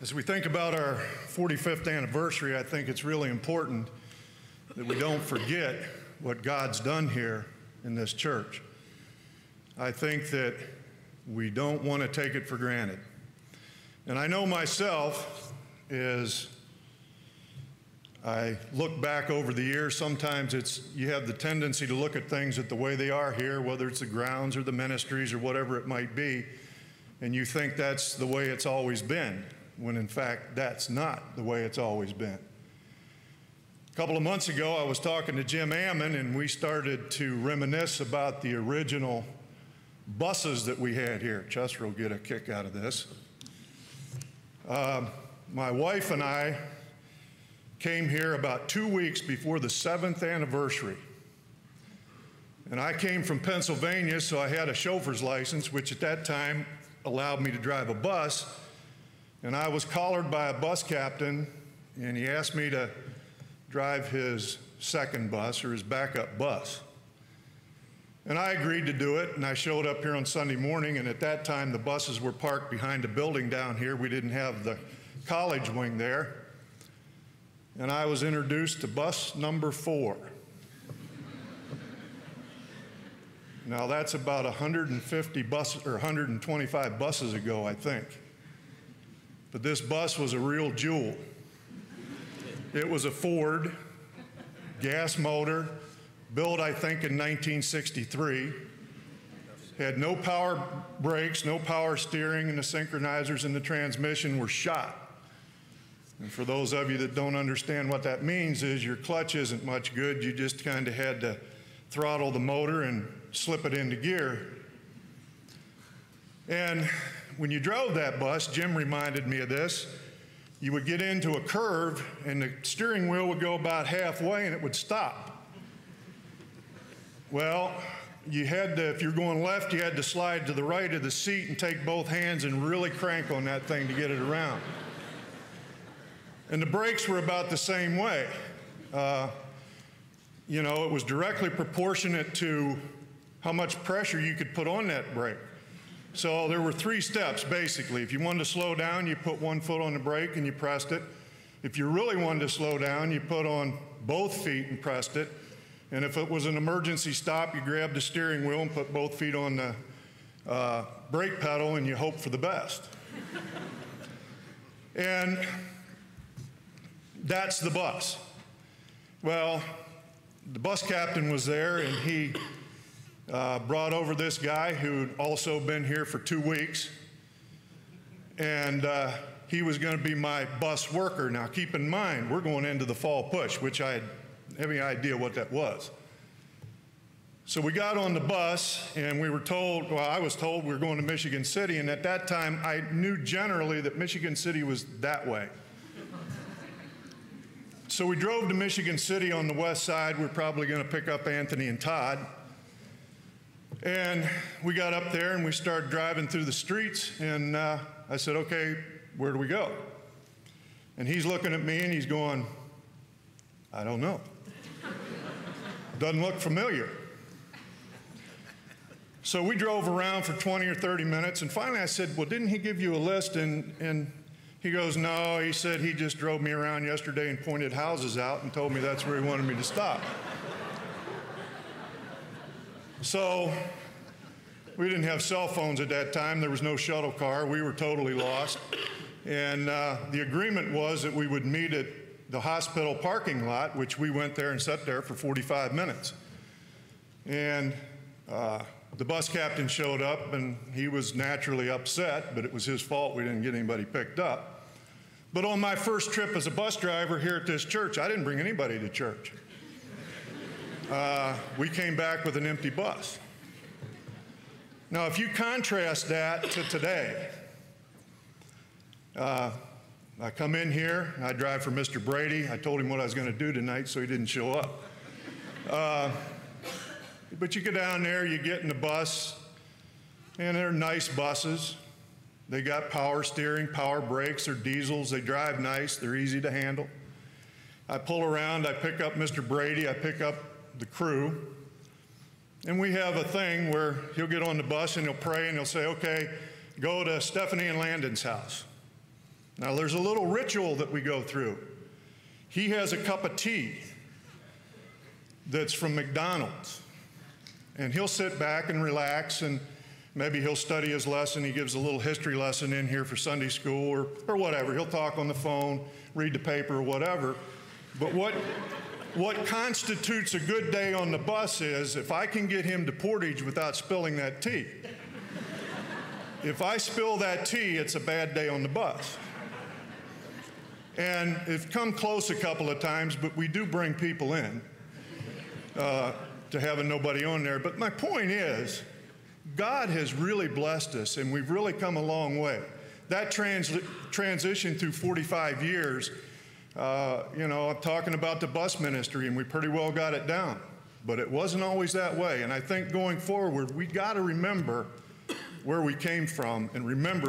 As we think about our 45th anniversary, I think it's really important that we don't forget what God's done here in this church. I think that we don't want to take it for granted. And I know myself, as I look back over the years, sometimes you have the tendency to look at things at the way they are here, whether it's the grounds or the ministries or whatever it might be, and you think that's the way it's always been, when in fact that's not the way it's always been. A couple of months ago, I was talking to Jim Ammon, and we started to reminisce about the original buses that we had here. Chester will get a kick out of this. My wife and I came here about 2 weeks before the 7th anniversary. And I came from Pennsylvania, so I had a chauffeur's license, which at that time allowed me to drive a bus. And I was collared by a bus captain, and he asked me to drive his second bus, or his backup bus. And I agreed to do it, and I showed up here on Sunday morning, and at that time the buses were parked behind a building down here. We didn't have the college wing there. And I was introduced to bus number 4. Now that's about 150 buses, or 125 buses ago, I think. But this bus was a real jewel. It was a Ford, gas motor, built I think in 1963. Had no power brakes, no power steering, and the synchronizers in the transmission were shot. And for those of you that don't understand what that means is your clutch isn't much good. You just kind of had to throttle the motor and slip it into gear. And when you drove that bus, Jim reminded me of this, you would get into a curve and the steering wheel would go about halfway and it would stop. Well, you had to, if you're going left, you had to slide to the right of the seat and take both hands and really crank on that thing to get it around. And the brakes were about the same way. You know, it was directly proportionate to how much pressure you could put on that brake. So there were 3 steps, basically. If you wanted to slow down, you put one foot on the brake and you pressed it. If you really wanted to slow down, you put on both feet and pressed it. And if it was an emergency stop, you grabbed the steering wheel and put both feet on the brake pedal and you hope for the best. And that's the bus. Well, the bus captain was there, and he brought over this guy who'd also been here for 2 weeks, and he was going to be my bus worker. Now, keep in mind, we're going into the fall push, which I had any idea what that was. So we got on the bus, and we were told, well, I was told we were going to Michigan City, and at that time, I knew generally that Michigan City was that way. So we drove to Michigan City on the west side. We're probably going to pick up Anthony and Todd. And we got up there and we started driving through the streets, and I said, okay, where do we go? And he's looking at me and he's going, I don't know. Doesn't look familiar. So we drove around for 20 or 30 minutes, and finally I said, well, didn't he give you a list? And he goes, no, he said he just drove me around yesterday and pointed houses out and told me that's where he wanted me to stop. So we didn't have cell phones at that time. There was no shuttle car. We were totally lost. And the agreement was that we would meet at the hospital parking lot, which we went there and sat there for 45 minutes. And the bus captain showed up, and he was naturally upset, but it was his fault we didn't get anybody picked up. But on my first trip as a bus driver here at this church, I didn't bring anybody to church. We came back with an empty bus. Now, if you contrast that to today, I come in here, I drive for Mr. Brady. I told him what I was going to do tonight, so he didn't show up. But you go down there, you get in the bus, and they're nice buses. They got power steering, power brakes, they're diesels, they drive nice, they're easy to handle. I pull around, I pick up Mr. Brady, I pick up the crew, and we have a thing where he'll get on the bus and he'll pray and he'll say, okay, go to Stephanie and Landon's house. Now, there's a little ritual that we go through. He has a cup of tea that's from McDonald's, and he'll sit back and relax, and maybe he'll study his lesson. He gives a little history lesson in here for Sunday school or whatever. He'll talk on the phone, read the paper, or whatever. But what constitutes a good day on the bus is if I can get him to Portage without spilling that tea. If I spill that tea, it's a bad day on the bus. And it's come close a couple of times, but we do bring people in to having nobody on there. But my point is, God has really blessed us, and we've really come a long way. That transition through 45 years, I'm talking about the bus ministry, and we pretty well got it down. But it wasn't always that way. And I think going forward, we got to remember where we came from and remember